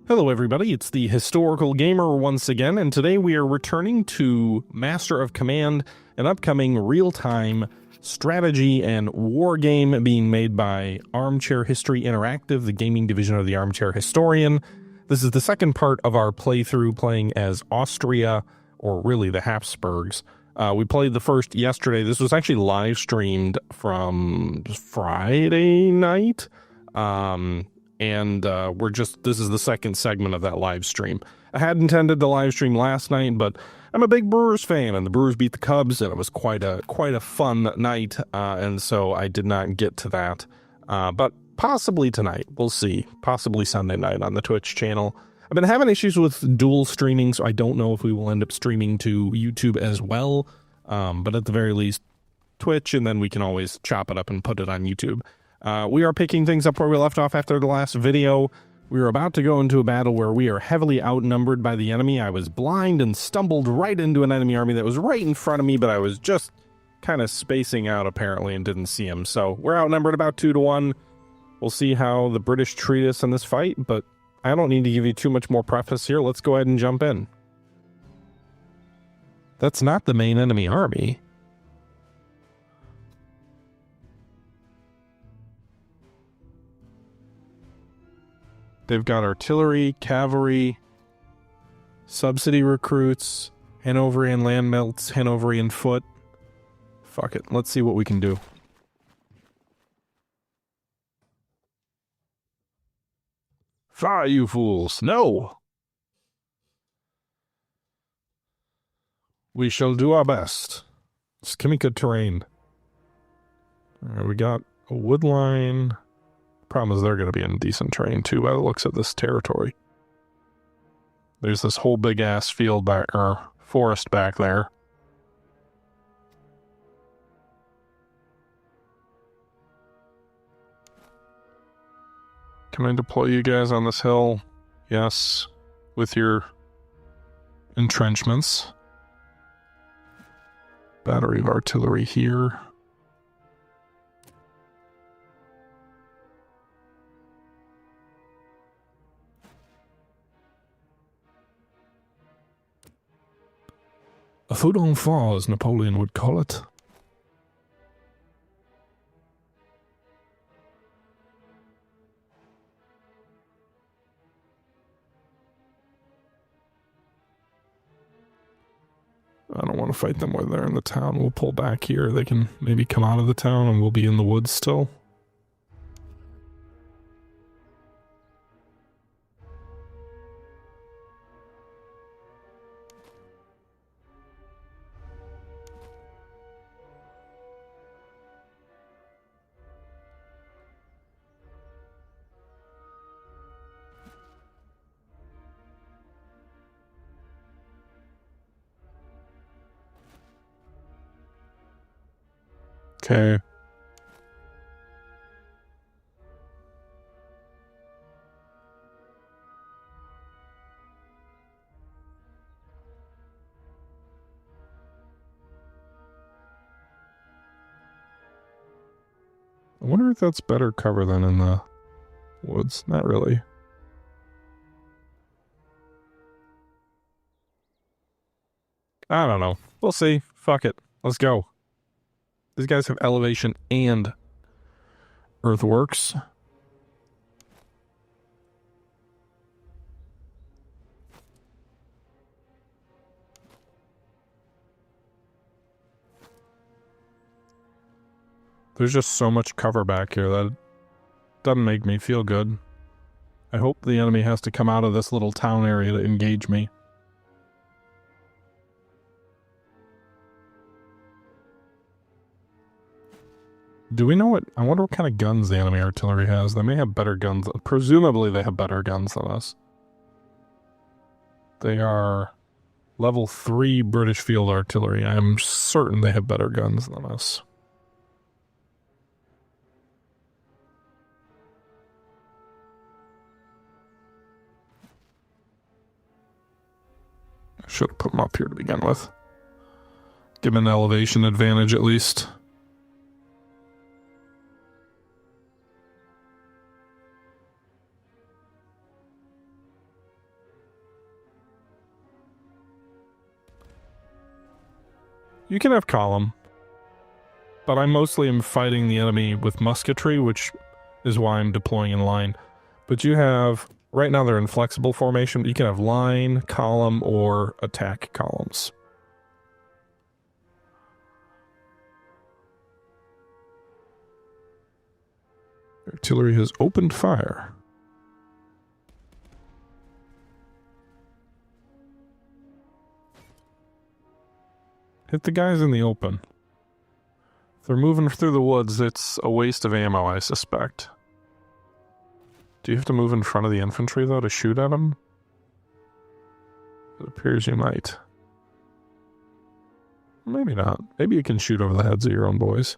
Hello everybody, it's the Historical Gamer once again, and today we are returning to Master of Command, an upcoming real-time strategy and war game being made by Armchair History Interactive, the gaming division of the Armchair Historian. This is the second part of our playthrough playing as Austria, or really the Habsburgs. We played the first yesterday. This was actually live streamed from Friday night. This is the second segment of that live stream. I had intended to live stream last night, but I'm a big Brewers fan, and the Brewers beat the Cubs, and it was quite a fun night, and so I did not get to that. But possibly tonight, we'll see. Possibly Sunday night on the Twitch channel. I've been having issues with dual streaming, so I don't know if we will end up streaming to YouTube as well, but at the very least, Twitch, and then we can always chop it up and put it on YouTube. We are picking things up where we left off after the last video. We were about to go into a battle where we are heavily outnumbered by the enemy. I was blind and stumbled right into an enemy army that was right in front of me, but I was just kind of spacing out apparently and didn't see him. So we're outnumbered about 2-1. We'll see how the British treat us in this fight, but I don't need to give you too much more preface here. Let's go ahead and jump in. That's not the main enemy army. They've got artillery, cavalry, subsidy recruits, Hanoverian land melts, Hanoverian foot. Fuck it. Let's see what we can do. Fire, you fools! No! We shall do our best. Skimmica terrain. Alright, we got a wood line. Problem is they're going to be in decent terrain too by the looks of this territory. There's this whole big ass field back, or forest back there. Can I deploy you guys on this hill? Yes, with your entrenchments. Battery of artillery here. A feu d'enfant, as Napoleon would call it. I don't want to fight them when they're in the town. We'll pull back here. They can maybe come out of the town and we'll be in the woods still. Okay. I wonder if that's better cover than in the woods. Not really. I don't know. We'll see. Fuck it. Let's go. These guys have elevation and earthworks. There's just so much cover back here that doesn't make me feel good. I hope the enemy has to come out of this little town area to engage me. Do we know what... I wonder what kind of guns the enemy artillery has. They may have better guns. Presumably they have better guns than us. They are level 3 British field artillery. I am certain they have better guns than us. I should have put them up here to begin with. Give them an elevation advantage at least. You can have column, but I mostly am fighting the enemy with musketry, which is why I'm deploying in line. But you have, right now they're in flexible formation, you can have line, column, or attack columns. Artillery has opened fire. Hit the guys in the open. If they're moving through the woods, it's a waste of ammo, I suspect. Do you have to move in front of the infantry, though, to shoot at them? It appears you might. Maybe not. Maybe you can shoot over the heads of your own boys.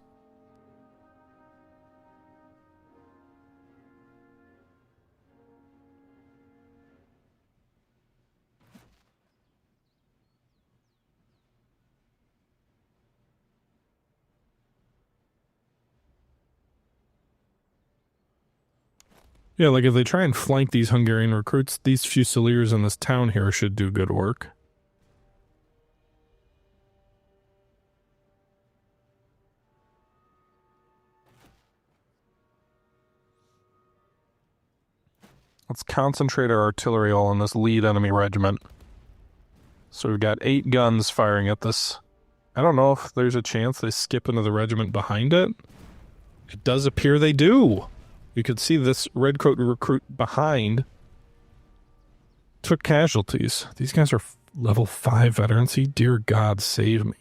Yeah, like if they try and flank these Hungarian recruits, these Fusiliers in this town here should do good work. Let's concentrate our artillery all on this lead enemy regiment. So we've got 8 guns firing at this. I don't know if there's a chance they skip into the regiment behind it. It does appear they do. You could see this redcoat recruit behind took casualties. These guys are level 5 veterancy. Dear God, save me.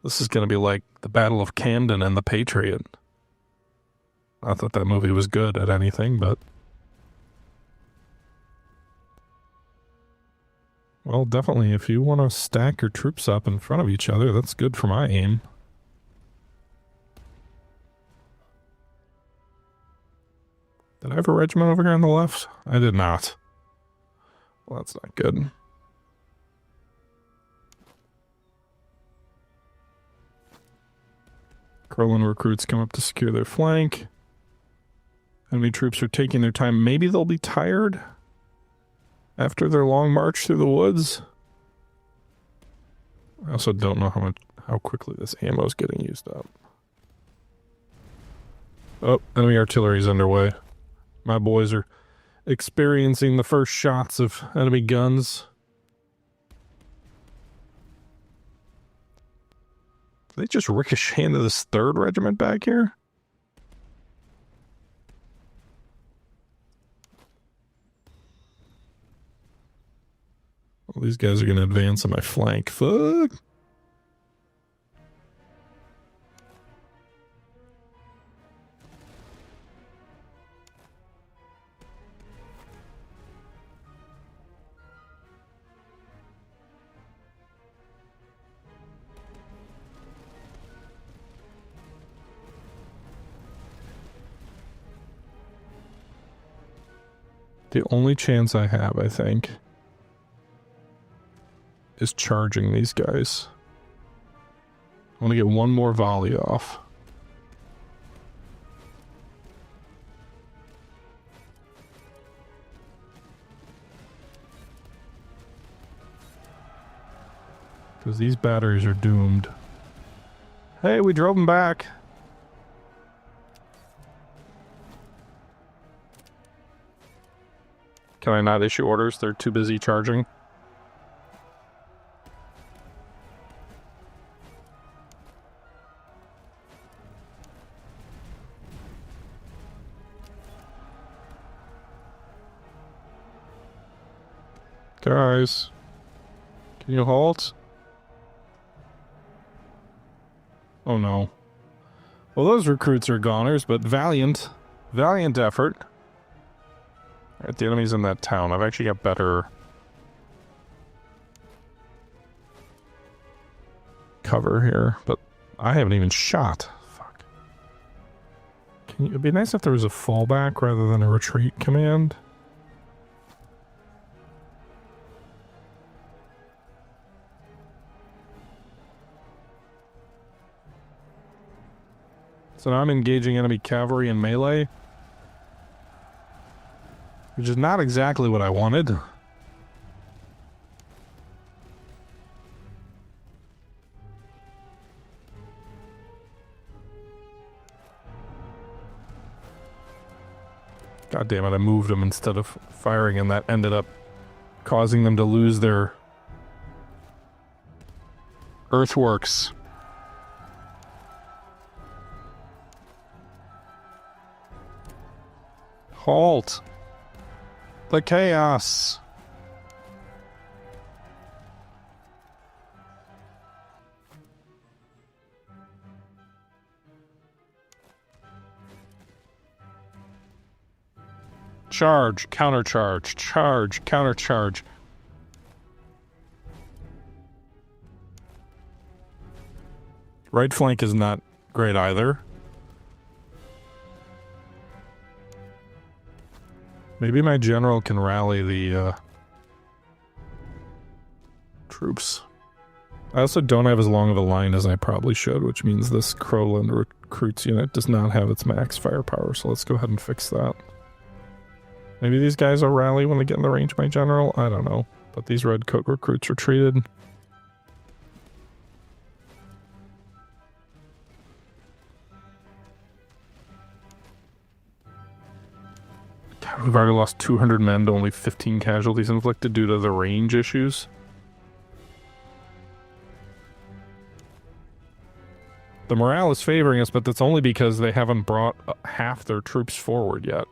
This is going to be like the Battle of Camden and the Patriot. Not that that movie was good at anything, but... Well, definitely, if you want to stack your troops up in front of each other, that's good for my aim. Did I have a regiment over here on the left? I did not. Well, that's not good. Krolin recruits come up to secure their flank. Enemy troops are taking their time. Maybe they'll be tired after their long march through the woods. I also don't know how quickly this ammo is getting used up. Oh, enemy artillery is underway. My boys are experiencing the first shots of enemy guns. Did they just ricochet into this 3rd regiment back here? Well, these guys are going to advance on my flank. Fuck! The only chance I have, I think, is charging these guys. I want to get one more volley off. Because these batteries are doomed. Hey, we drove them back. Can I not issue orders? They're too busy charging. Guys, can you halt? Oh no. Well, those recruits are goners, but valiant effort. Alright, the enemy's in that town. I've actually got better cover here, but I haven't even shot. Fuck. It'd be nice if there was a fallback rather than a retreat command. So now I'm engaging enemy cavalry in melee, which is not exactly what I wanted. God damn it, I moved them instead of firing, and that ended up causing them to lose their earthworks. Halt! The chaos! Charge, countercharge, charge, countercharge. Right flank is not great either. Maybe my general can rally the troops. I also don't have as long of a line as I probably should, which means this Crowland recruits unit does not have its max firepower, so let's go ahead and fix that. Maybe these guys will rally when they get in the range of my general? I don't know. But these redcoat recruits retreated. God, we've already lost 200 men to only 15 casualties inflicted due to the range issues. The morale is favoring us, but that's only because they haven't brought half their troops forward yet.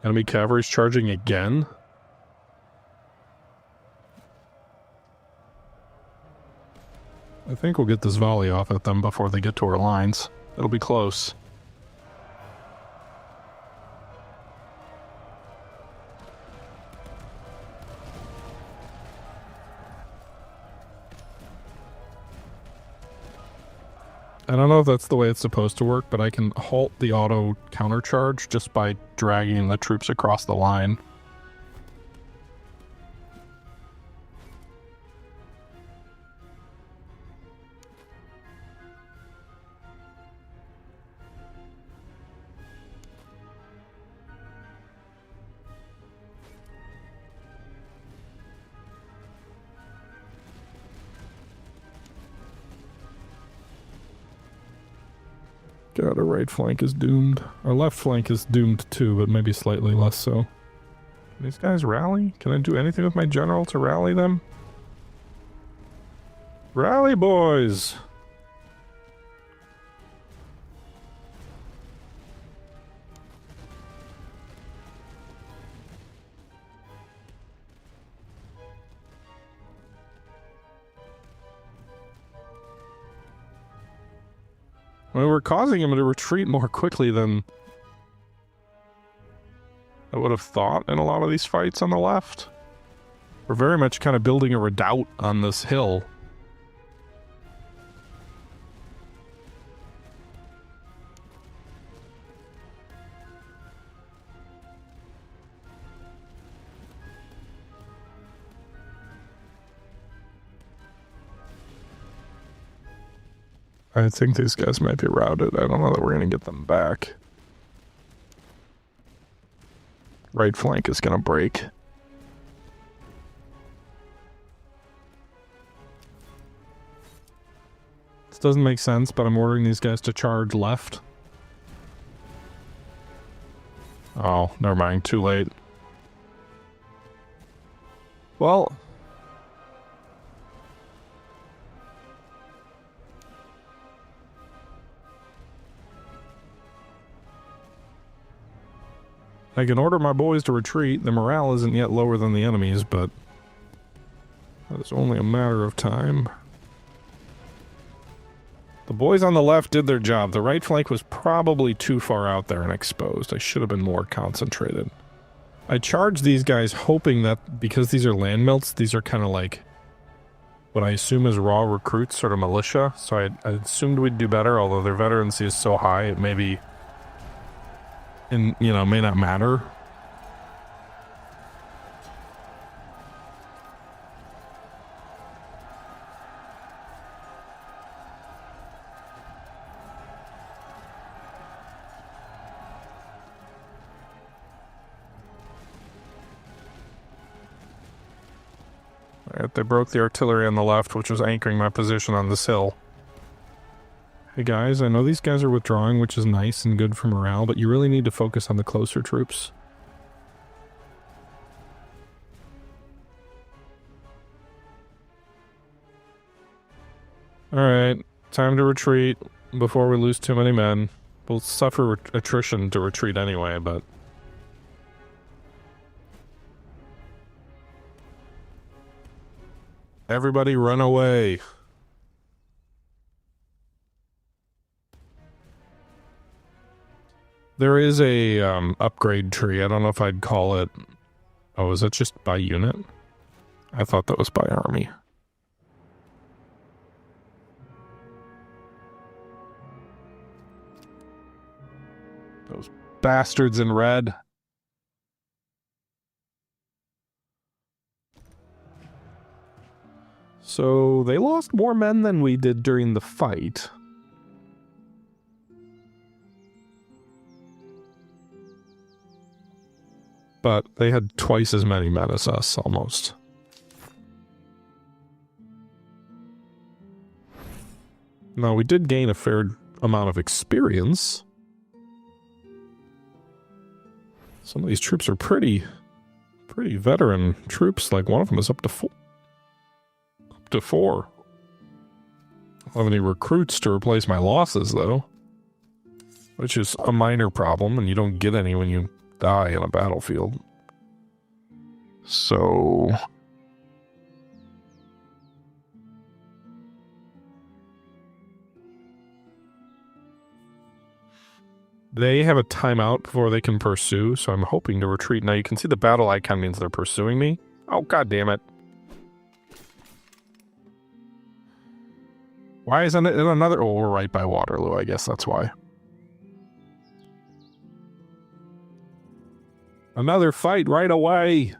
Enemy cavalry's charging again? I think we'll get this volley off at them before they get to our lines. It'll be close. I don't know if that's the way it's supposed to work, but I can halt the auto countercharge just by dragging the troops across the line. God, our right flank is doomed. Our left flank is doomed too, but maybe slightly less so. Can these guys rally? Can I do anything with my general to rally them? Rally, boys! I mean, we're causing him to retreat more quickly than I would have thought in a lot of these fights on the left. We're very much kind of building a redoubt on this hill. I think these guys might be routed. I don't know that we're going to get them back. Right flank is going to break. This doesn't make sense, but I'm ordering these guys to charge left. Oh, never mind. Too late. Well... I can order my boys to retreat. The morale isn't yet lower than the enemy's, but it's only a matter of time. The boys on the left did their job. The right flank was probably too far out there and exposed. I should have been more concentrated. I charged these guys hoping that because these are land melts, these are kind of like what I assume is raw recruits, sort of militia. So I assumed we'd do better, although their veterancy is so high, it may be... and, you know, may not matter. Alright, they broke the artillery on the left, which was anchoring my position on this hill. Hey guys, I know these guys are withdrawing, which is nice and good for morale, but you really need to focus on the closer troops. Alright, time to retreat before we lose too many men. We'll suffer attrition to retreat anyway, but... Everybody run away! There is a upgrade tree. I don't know if I'd call it... Oh, is that just by unit? I thought that was by army. Those bastards in red. So, they lost more men than we did during the fight. But they had twice as many men as us, almost. Now, we did gain a fair amount of experience. Some of these troops are pretty veteran troops. Like, one of them is up to 4. Up to 4. I don't have any recruits to replace my losses, though. Which is a minor problem, and you don't get any when you die in a battlefield. So... They have a timeout before they can pursue, so I'm hoping to retreat. Now you can see the battle icon means they're pursuing me. Oh, god damn it. Why isn't it in another... Oh, we're right by Waterloo, I guess that's why. Another fight right away!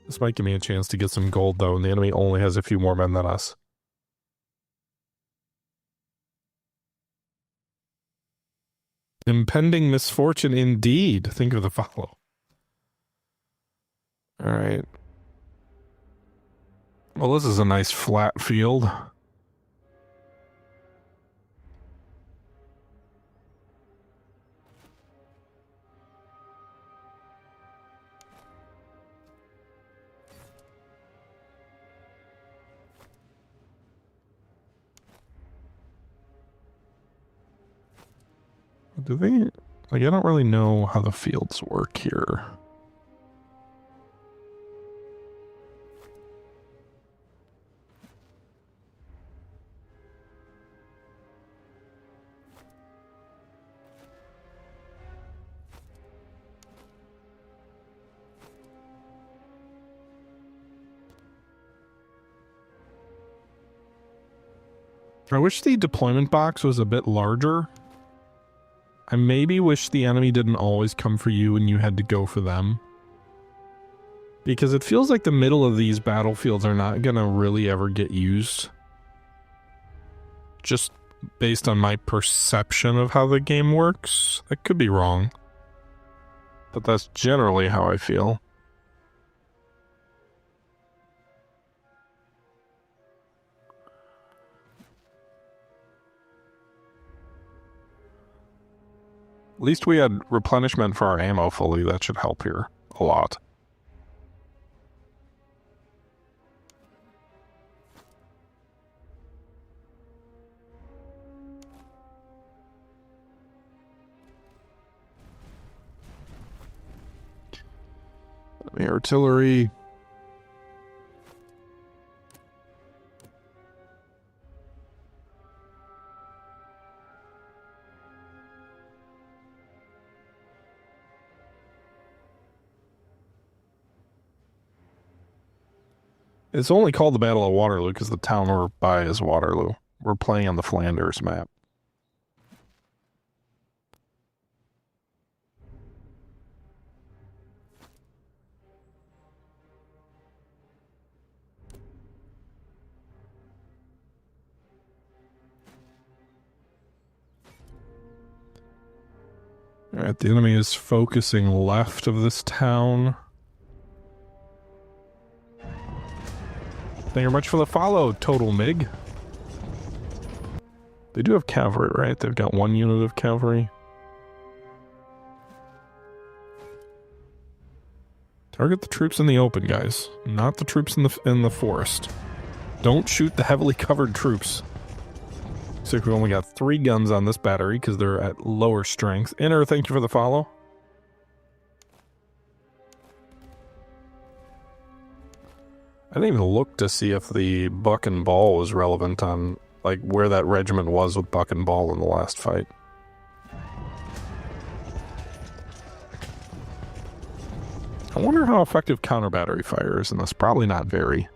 This might give me a chance to get some gold, though, and the enemy only has a few more men than us. Impending misfortune indeed. Think of the follow. Alright. Well, this is a nice flat field. Do they... Like, I don't really know how the fields work here. I wish the deployment box was a bit larger. I maybe wish the enemy didn't always come for you and you had to go for them. Because it feels like the middle of these battlefields are not gonna really ever get used. Just based on my perception of how the game works. I could be wrong. But that's generally how I feel. At least we had replenishment for our ammo fully. That should help here a lot. The artillery. It's only called the Battle of Waterloo because the town we're by is Waterloo. We're playing on the Flanders map. Alright, the enemy is focusing left of this town. Thank you very much for the follow, Total Mig. They do have cavalry, right? They've got 1 unit of cavalry. Target the troops in the open, guys. Not the troops in the forest. Don't shoot the heavily covered troops. So we only got 3 guns on this battery because they're at lower strength. Inner, thank you for the follow. I didn't even look to see if the buck and ball was relevant on, like, where that regiment was with buck and ball in the last fight. I wonder how effective counter battery fire is in this. Probably not very.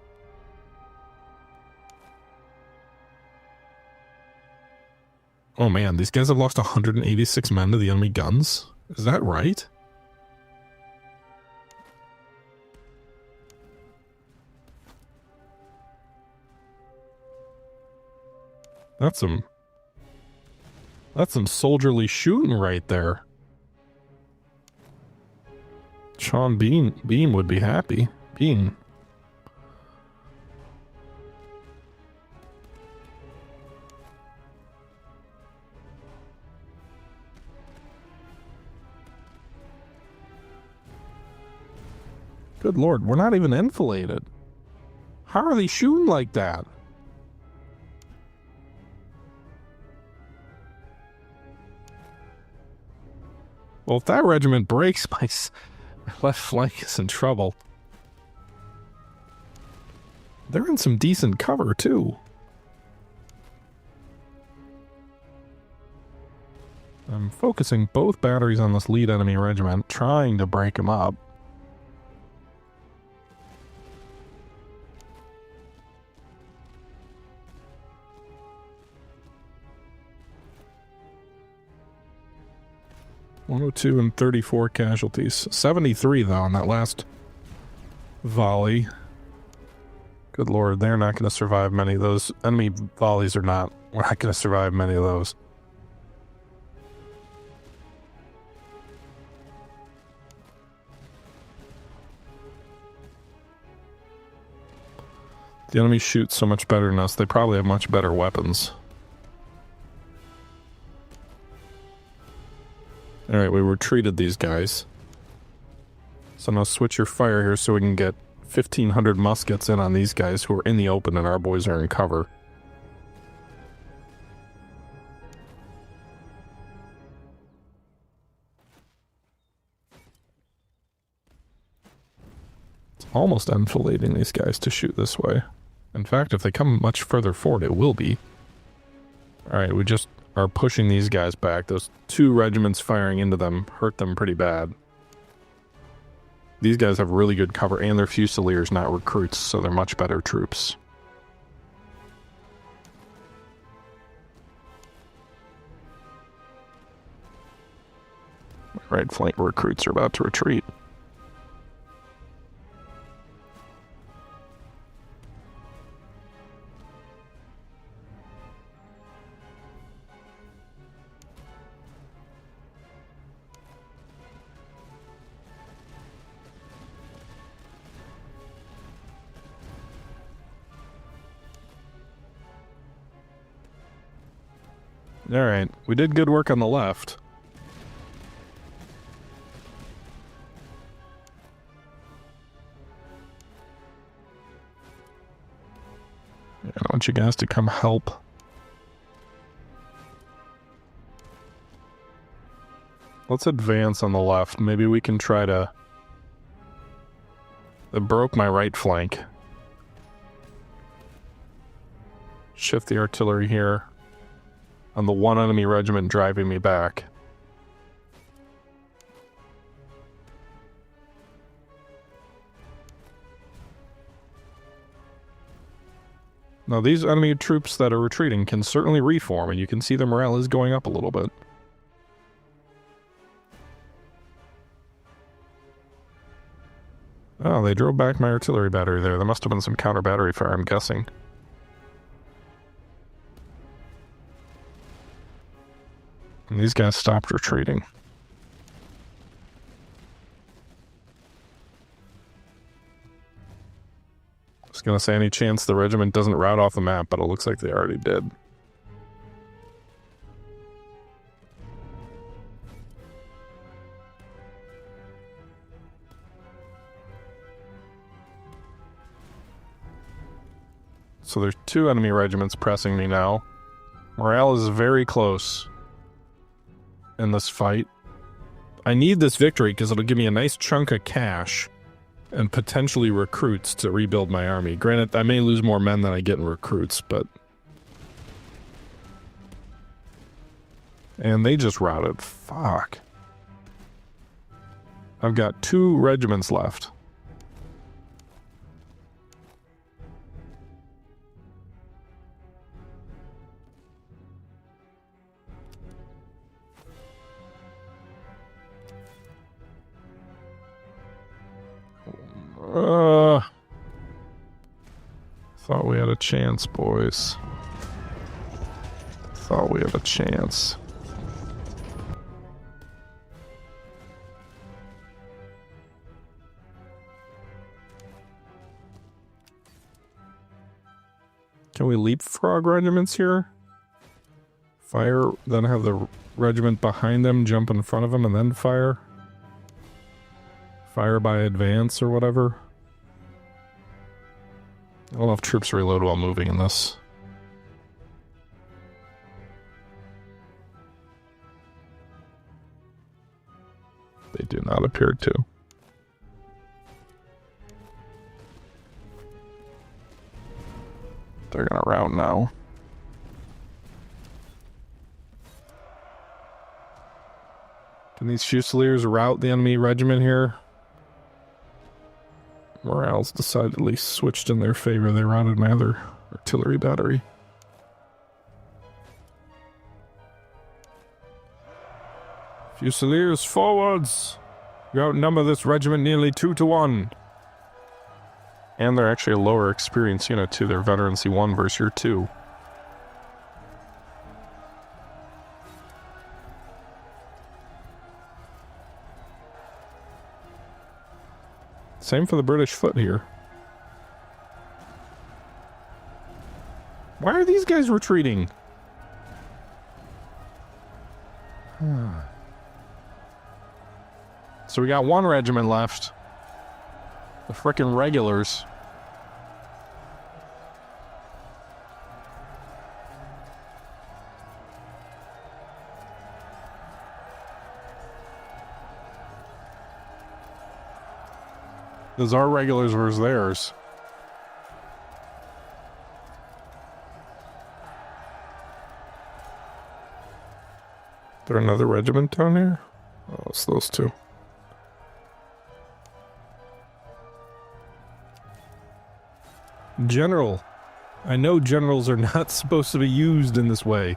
Oh man, these guys have lost 186 men to the enemy guns? Is that right? That's some soldierly shooting right there. Sean Beam would be happy. Bean. Good lord, we're not even enfiladed. How are they shooting like that? Well, if that regiment breaks, my left flank is in trouble. They're in some decent cover, too. I'm focusing both batteries on this lead enemy regiment, trying to break them up. (102 and 34 casualties. 73, though, on that last volley. Good lord, they're not going to survive many of those. Enemy volleys are not. We're not going to survive many of those. The enemy shoots so much better than us. They probably have much better weapons. Alright, we retreated these guys. So now switch your fire here so we can get 1,500 muskets in on these guys who are in the open and our boys are in cover. It's almost enfilading these guys to shoot this way. In fact, if they come much further forward, it will be. Alright, we just are pushing these guys back. Those 2 regiments firing into them hurt them pretty bad. These guys have really good cover, and they're fusiliers, not recruits, so they're much better troops. Right flank recruits are about to retreat. Alright, we did good work on the left. Yeah, I want you guys to come help. Let's advance on the left. Maybe we can try to... It broke my right flank. Shift the artillery here. On the 1 enemy regiment driving me back. Now these enemy troops that are retreating can certainly reform, and you can see their morale is going up a little bit. Oh, they drove back my artillery battery there. There must have been some counter battery fire, I'm guessing. And these guys stopped retreating. Let's gonna say any chance the regiment doesn't rout off the map, but it looks like they already did. So there's 2 enemy regiments pressing me now. Morale is very close in this fight. I need this victory because it'll give me a nice chunk of cash and potentially recruits to rebuild my army. Granted, I may lose more men than I get in recruits, but... And they just routed. Fuck. I've got 2 regiments left. Thought we had a chance, boys. Thought we had a chance. Can we leapfrog regiments here? Fire, then have the regiment behind them jump in front of them and then fire? Fire by advance or whatever? I don't know if troops reload while moving in this. They do not appear to. They're gonna rout now. Can these Fusiliers rout the enemy regiment here? Morale's decidedly switched in their favor. They routed my other artillery battery. Fusiliers, forwards! You outnumber this regiment nearly 2 to 1. And they're actually a lower experience unit too. They're veterancy 1 versus your 2. Same for the British foot here. Why are these guys retreating? So we got 1 regiment left. The frickin' regulars. Those are regulars versus theirs. Is there another regiment down here? Oh, it's those 2. General. I know generals are not supposed to be used in this way.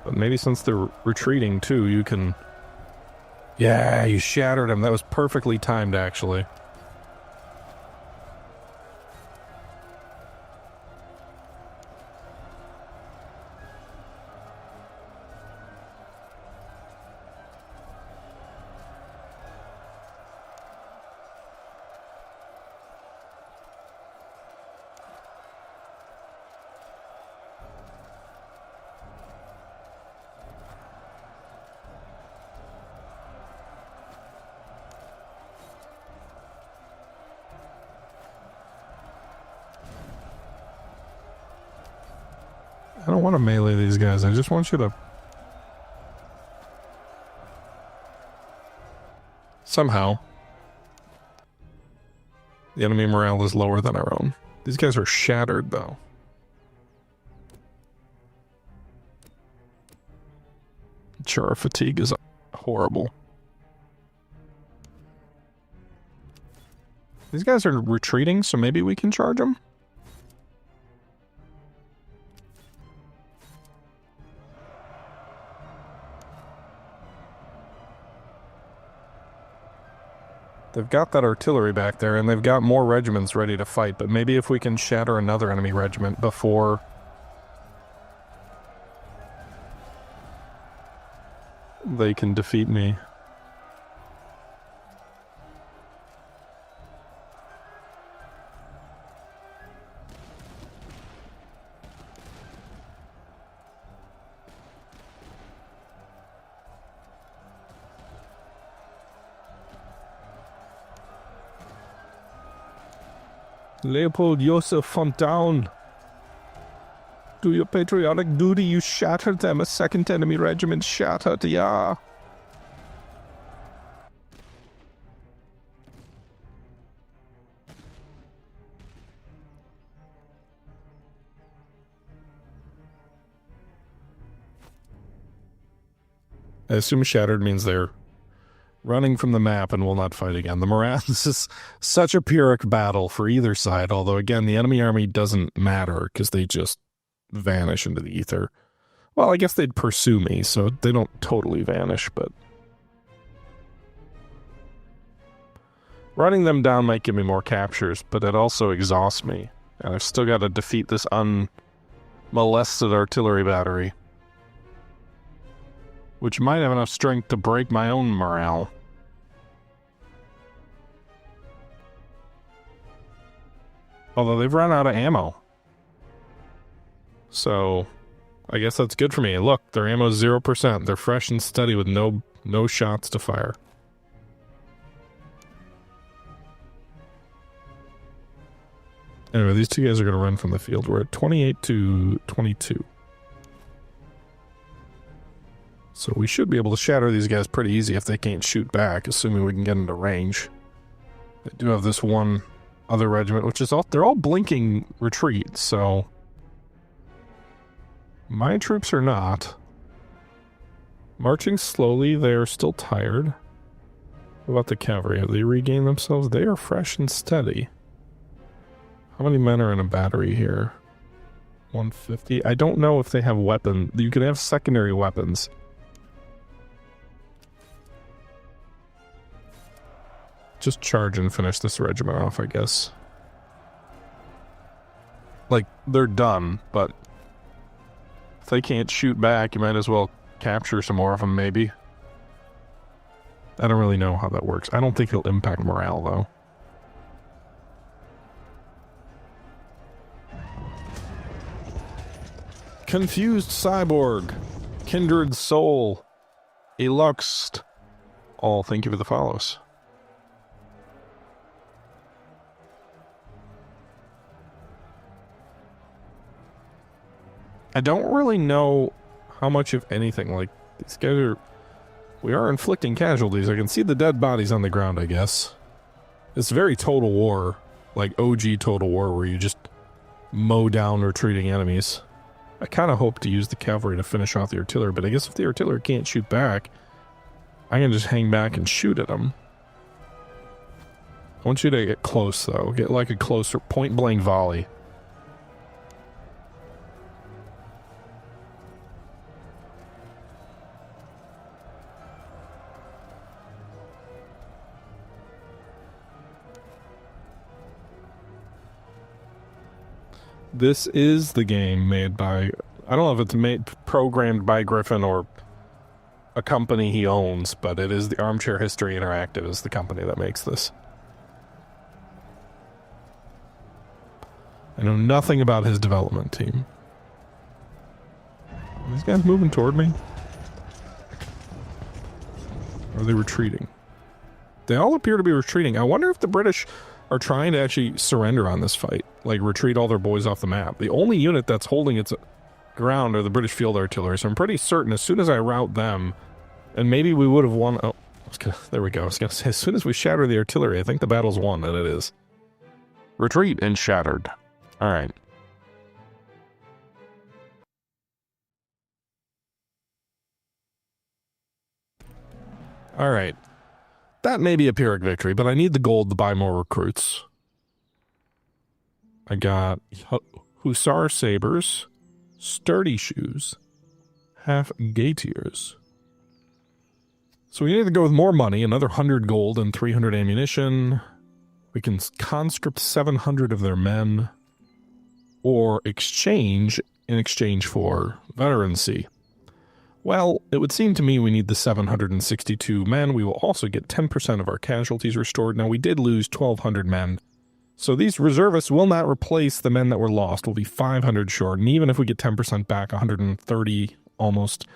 But maybe since they're retreating too, you can... Yeah, you shattered him. That was perfectly timed, actually. I don't want to melee these guys. I just want you to... Somehow. The enemy morale is lower than our own. These guys are shattered, though. Sure, our fatigue is horrible. These guys are retreating, so maybe we can charge them? They've got that artillery back there, and they've got more regiments ready to fight, but maybe if we can shatter another enemy regiment before... they can defeat me. Leopold Joseph Fontaine. Do your patriotic duty, you shattered them. A second enemy regiment shattered, yeah. I assume shattered means they're running from the map and will not fight again. The morale, this is such a Pyrrhic battle for either side, although again, the enemy army doesn't matter because they just vanish into the ether. Well, I guess they'd pursue me, so they don't totally vanish, but running them down might give me more captures, but it also exhausts me. And I've still got to defeat this unmolested artillery battery, which might have enough strength to break my own morale. Although they've run out of ammo. So, I guess that's good for me. Look, their ammo's 0%. They're fresh and steady with no shots to fire. Anyway, these two guys are going to run from the field. We're at 28 to 22. So we should be able to shatter these guys pretty easy if they can't shoot back, assuming we can get into range. They do have this one other regiment, which is they're all blinking retreats, so my troops are not. Marching slowly, they are still tired. What about the cavalry? Have they regained themselves? They are fresh and steady. How many men are in a battery here? 150? I don't know if they have weapons. You could have secondary weapons. Just charge and finish this regiment off, I guess. Like, they're done, but if they can't shoot back, you might as well capture some more of them, maybe. I don't really know how that works. I don't think it'll impact morale, though. Confused Cyborg. Kindred Soul. Eluxed. All thank you for the follows. I don't really know how much, if anything, like, these guys are... We are inflicting casualties. I can see the dead bodies on the ground, I guess. It's very Total War, like OG Total War, where you just mow down retreating enemies. I kind of hope to use the cavalry to finish off the artillery, but I guess if the artillery can't shoot back, I can just hang back and shoot at them. I want you to get close, though. Get like a closer point-blank volley. This is the game made by... I don't know if it's programmed by Griffin or a company he owns, but it is the Armchair History Interactive is the company that makes this. I know nothing about his development team. Are these guys moving toward me? Or are they retreating? They all appear to be retreating. I wonder if the British are trying to actually surrender on this fight. Like, retreat all their boys off the map. The only unit that's holding its ground are the British Field Artillery, so I'm pretty certain as soon as I rout them, and maybe we would have won... Oh, there we go. I was going to say, as soon as we shatter the artillery, I think the battle's won, and it is. Retreat and shattered. Alright. Alright. That may be a Pyrrhic victory, but I need the gold to buy more recruits. I got Hussar Sabers, Sturdy Shoes, Half Gaitiers. So we need to go with more money, another 100 gold and 300 ammunition. We can conscript 700 of their men, or exchange in exchange for veterancy. Well, it would seem to me we need the 762 men. We will also get 10% of our casualties restored. Now, we did lose 1,200 men. So these reservists will not replace the men that were lost. We'll be 500 short. And even if we get 10% back, 130 almost,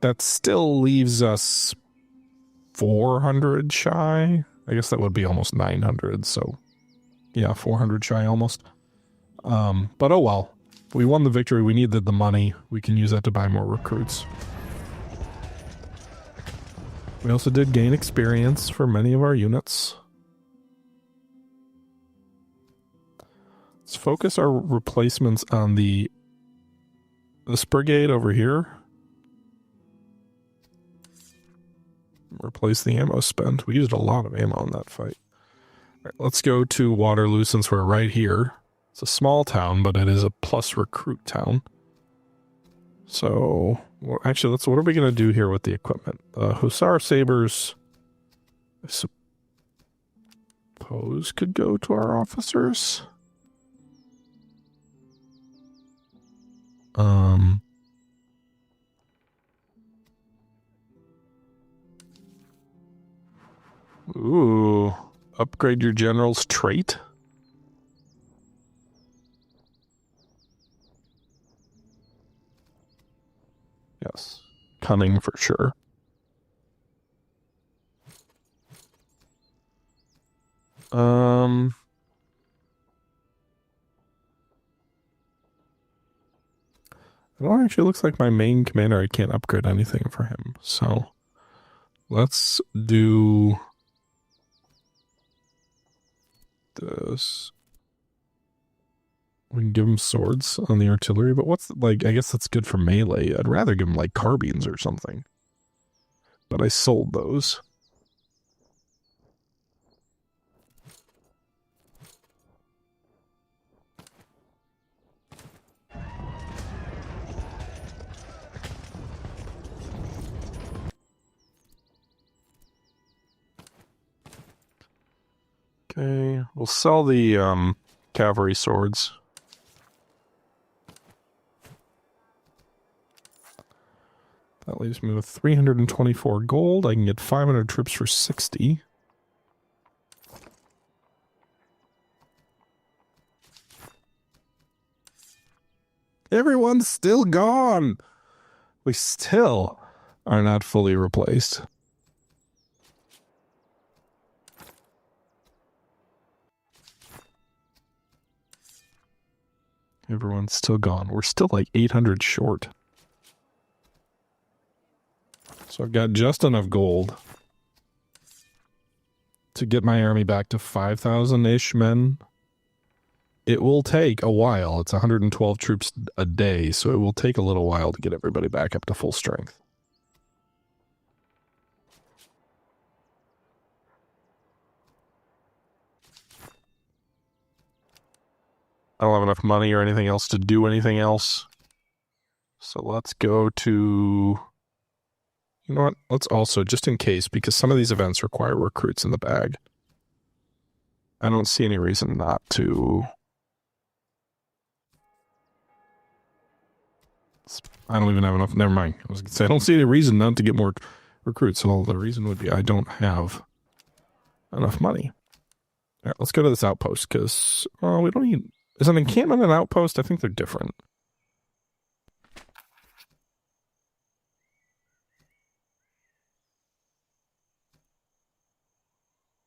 that still leaves us 400 shy. I guess that would be almost 900, so Yeah, 400 shy almost. But oh well. We won the victory. We needed the money. We can use that to buy more recruits. We also did gain experience for many of our units. Let's focus our replacements on this brigade over here. Replace the ammo spent. We used a lot of ammo in that fight. All right, let's go to Waterloo since we're right here. It's a small town, but it is a plus recruit town. So, well, actually, what are we going to do here with the equipment? Hussar sabers, I suppose, could go to our officers. Ooh, upgrade your general's trait? Yes, cunning for sure. It actually looks like my main commander, I can't upgrade anything for him, so let's do this. We can give him swords on the artillery, but what's, like, I guess that's good for melee. I'd rather give him, like, carbines or something. But I sold those. Okay, we'll sell the, cavalry swords. That leaves me with 324 gold. I can get 500 troops for 60. Everyone's still gone! We still are not fully replaced. Everyone's still gone. We're still like 800 short. So I've got just enough gold to get my army back to 5,000-ish men. It will take a while. It's 112 troops a day, so it will take a little while to get everybody back up to full strength. I don't have enough money or anything else to do anything else. So let's go to... You know what? Let's also, just in case, because some of these events require recruits in the bag. I don't see any reason not to... I don't even have enough. Never mind. I was going to say, I don't see any reason not to get more recruits. So the reason would be I don't have enough money. All right, let's go to this outpost, because, well, we don't need... Is an encampment an outpost? I think they're different.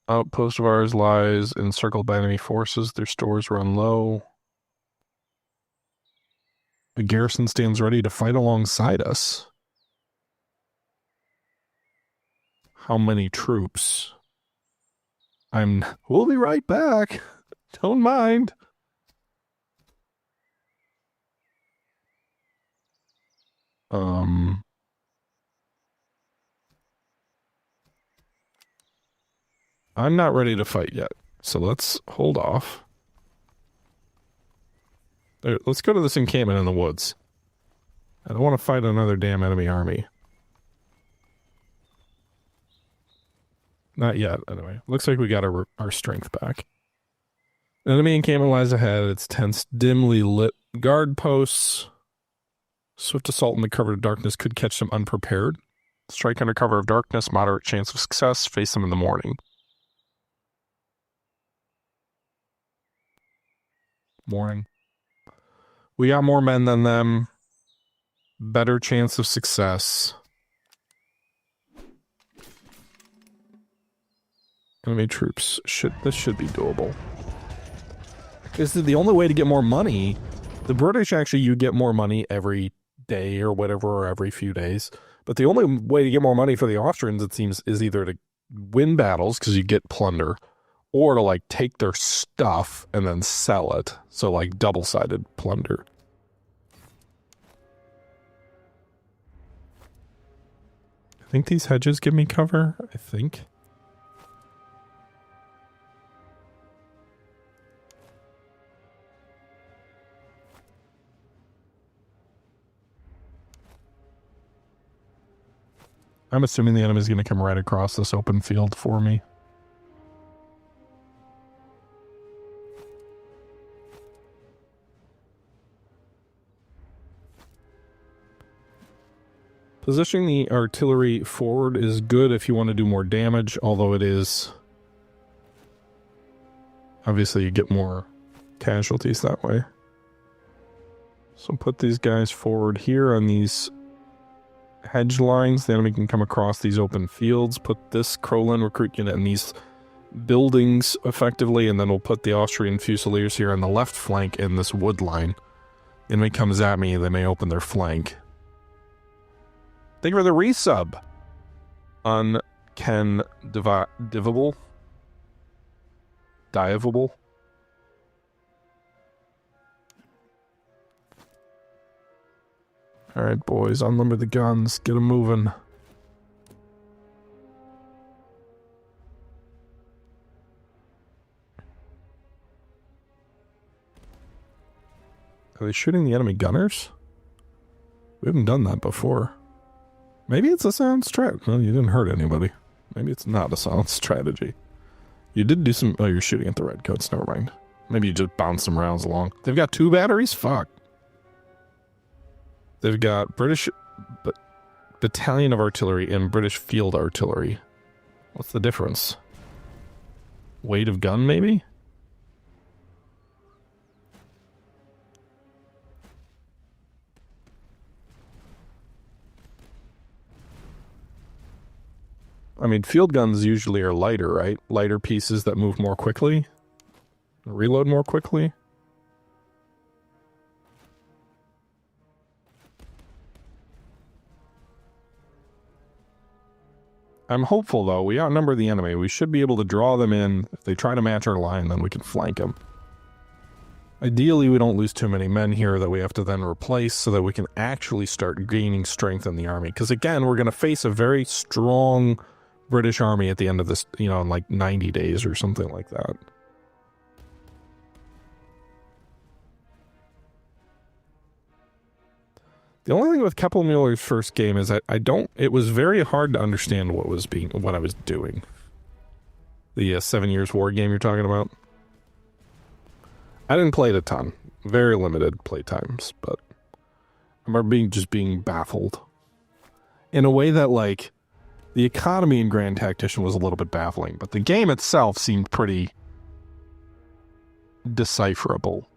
Outpost of ours lies encircled by enemy forces. Their stores run low. The garrison stands ready to fight alongside us. How many troops? We'll be right back. Don't mind. I'm not ready to fight yet, so let's hold off. Let's go to this encampment in the woods. I don't want to fight another damn enemy army. Not yet, anyway. Looks like we got our strength back. An enemy encampment lies ahead. Its tense, dimly lit guard posts. Swift assault in the cover of darkness could catch them unprepared. Strike under cover of darkness, moderate chance of success. Face them in the morning. Morning. We got more men than them. Better chance of success. Enemy troops. This should be doable. Is the only way to get more money. The British actually, you get more money every day or whatever, or every few days. But the only way to get more money for the Austrians, it seems, is either to win battles because you get plunder, or to like take their stuff and then sell it. So like double-sided plunder. I think these hedges give me cover, I think. I'm assuming the enemy's going to come right across this open field for me. Positioning the artillery forward is good if you want to do more damage, although it is... Obviously, you get more casualties that way. So put these guys forward here on these hedge lines. The enemy can come across these open fields. Put this Crowland recruit unit in these buildings effectively, and then we'll put the Austrian Fusiliers here on the left flank in this wood line. The enemy comes at me, they may open their flank. Thank you for the resub on Ken Divable. Diveable. Alright, boys, unlimber the guns. Get them moving. Are they shooting the enemy gunners? We haven't done that before. Maybe it's a sound strat. Well, you didn't hurt anybody. Maybe it's not a sound strategy. You did do some... Oh, you're shooting at the redcoats. Never mind. Maybe you just bounce some rounds along. They've got 2 batteries? Fuck. They've got British battalion of artillery and British field artillery. What's the difference? Weight of gun, maybe? I mean, field guns usually are lighter, right? Lighter pieces that move more quickly. Reload more quickly. I'm hopeful, though. We outnumber the enemy. We should be able to draw them in. If they try to match our line, then we can flank them. Ideally, we don't lose too many men here that we have to then replace so that we can actually start gaining strength in the army. Because, again, we're going to face a very strong British army at the end of this, you know, in like 90 days or something like that. The only thing with Keppel-Mueller's first game is that it was very hard to understand what I was doing. The 7 Years War game you're talking about? I didn't play it a ton. Very limited play times, but I remember being baffled. In a way that, like, the economy in Grand Tactician was a little bit baffling, but the game itself seemed pretty decipherable.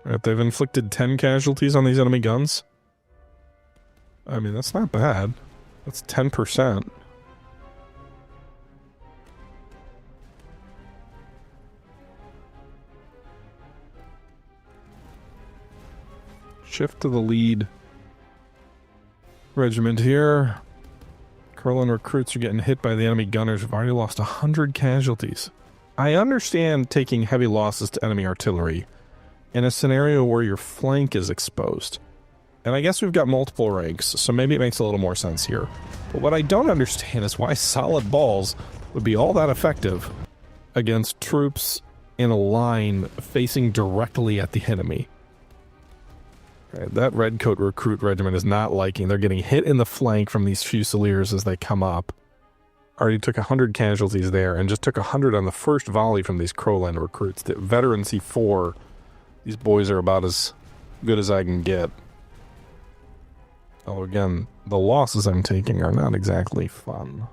Right, they've inflicted 10 casualties on these enemy guns. I mean, that's not bad. That's 10%. Shift to the lead regiment here. Kurland recruits are getting hit by the enemy gunners. We've already lost 100 casualties. I understand taking heavy losses to enemy artillery in a scenario where your flank is exposed. And I guess we've got multiple ranks, so maybe it makes a little more sense here. But what I don't understand is why solid balls would be all that effective against troops in a line facing directly at the enemy. Right, that redcoat recruit regiment is not liking. They're getting hit in the flank from these fusiliers as they come up. Already took 100 casualties there and just took 100 on the first volley from these Crowland recruits. The veteran C4, these boys are about as good as I can get. Oh, again, the losses I'm taking are not exactly fun.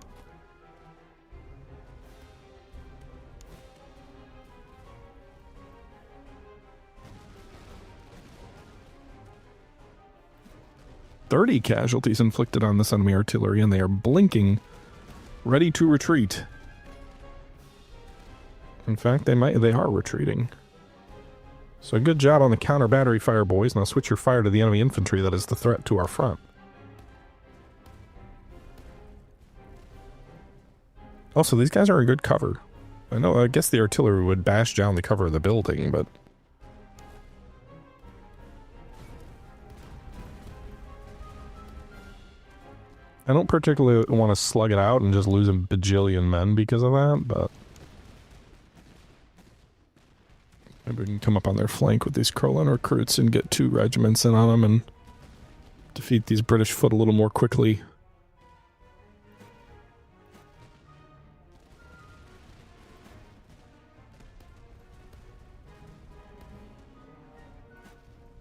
30 casualties inflicted on this enemy artillery, and they are blinking, ready to retreat. In fact, they are retreating. So good job on the counter battery fire, boys. Now switch your fire to the enemy infantry that is the threat to our front. Also, these guys are in good cover. I guess the artillery would bash down the cover of the building, but... I don't particularly want to slug it out and just lose a bajillion men because of that, but... maybe we can come up on their flank with these Kurland recruits and get 2 regiments in on them and defeat these British foot a little more quickly.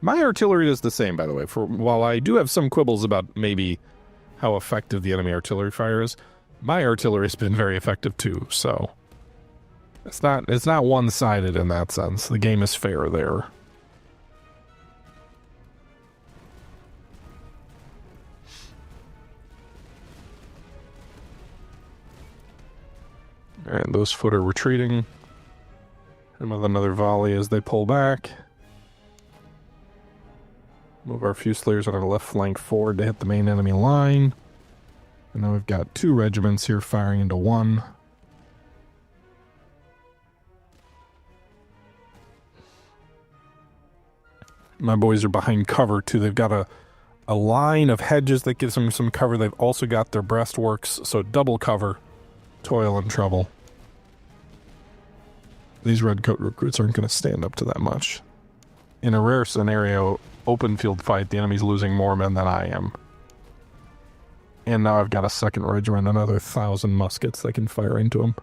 My artillery does the same, by the way. While I do have some quibbles about maybe how effective the enemy artillery fire is, my artillery has been very effective too, so... It's not one-sided in that sense. The game is fair there. Alright, those foot are retreating. And with another volley as they pull back. Move our Fusiliers on our left flank forward to hit the main enemy line. And now we've got 2 regiments here firing into 1. My boys are behind cover, too. They've got a line of hedges that gives them some cover. They've also got their breastworks, so double cover. Toil and trouble. These redcoat recruits aren't going to stand up to that much. In a rare scenario, open field fight, the enemy's losing more men than I am. And now I've got a 2nd regiment, another 1,000 muskets that can fire into them.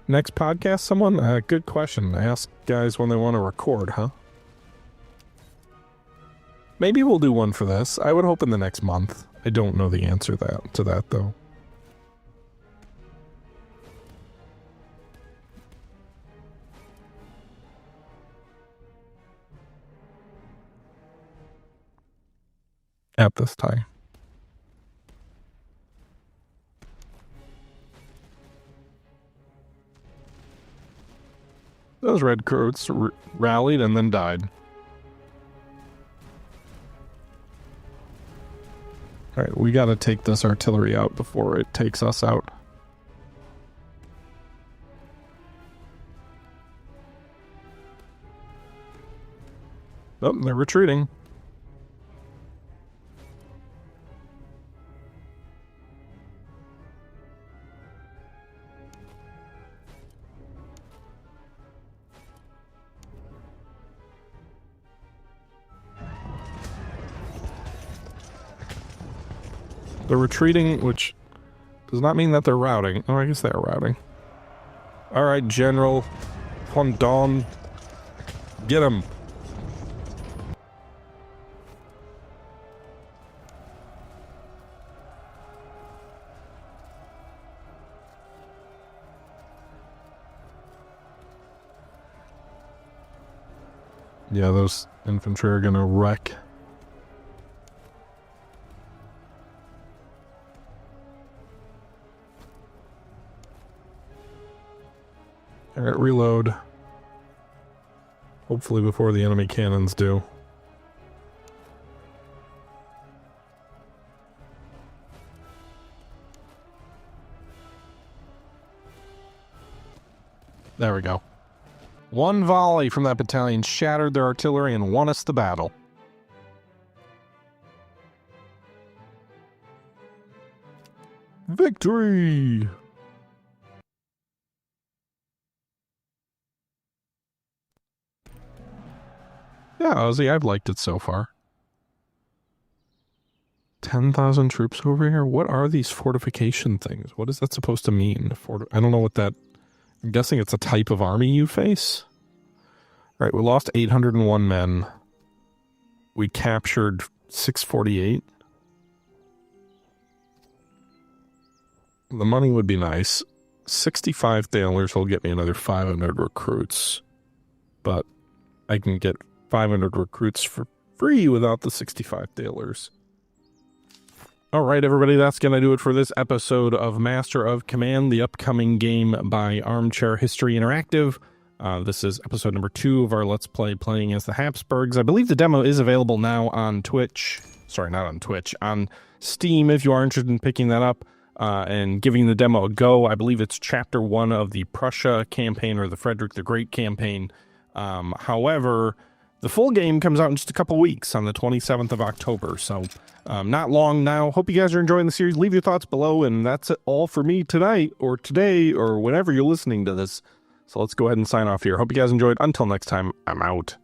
Next podcast, someone? Good question. Ask guys when they want to record, huh? Maybe we'll do one for this. I would hope in the next month. I don't know the answer to that, though. At this time. Those redcoats rallied and then died. Alright, we gotta take this artillery out before it takes us out. Oh, they're retreating. They're retreating, which does not mean that they're routing. Oh, I guess they are routing. Alright, General Pondon. Get him. Yeah, those infantry are gonna wreck. Alright, reload. Hopefully before the enemy cannons do. There we go. One volley from that battalion shattered their artillery and won us the battle. Victory! Yeah, Ozzy, I've liked it so far. 10,000 troops over here? What are these fortification things? What is that supposed to mean? I don't know what that... I'm guessing it's a type of army you face? Right, we lost 801 men. We captured 648. The money would be nice. 65 thalers will get me another 500 recruits. But I can get 500 recruits for free without the 65 thalers. All right, everybody, that's going to do it for this episode of Master of Command, the upcoming game by Armchair History Interactive. This is episode number 2 of our Let's Play playing as the Habsburgs. I believe the demo is available now on Twitch. Sorry, not on Twitch. On Steam, if you are interested in picking that up and giving the demo a go. I believe it's Chapter 1 of the Prussia campaign or the Frederick the Great campaign. However, the full game comes out in just a couple weeks on the 27th of October, so not long now. Hope you guys are enjoying the series. Leave your thoughts below, and that's it all for me tonight, or today, or whenever you're listening to this. So let's go ahead and sign off here. Hope you guys enjoyed. Until next time, I'm out.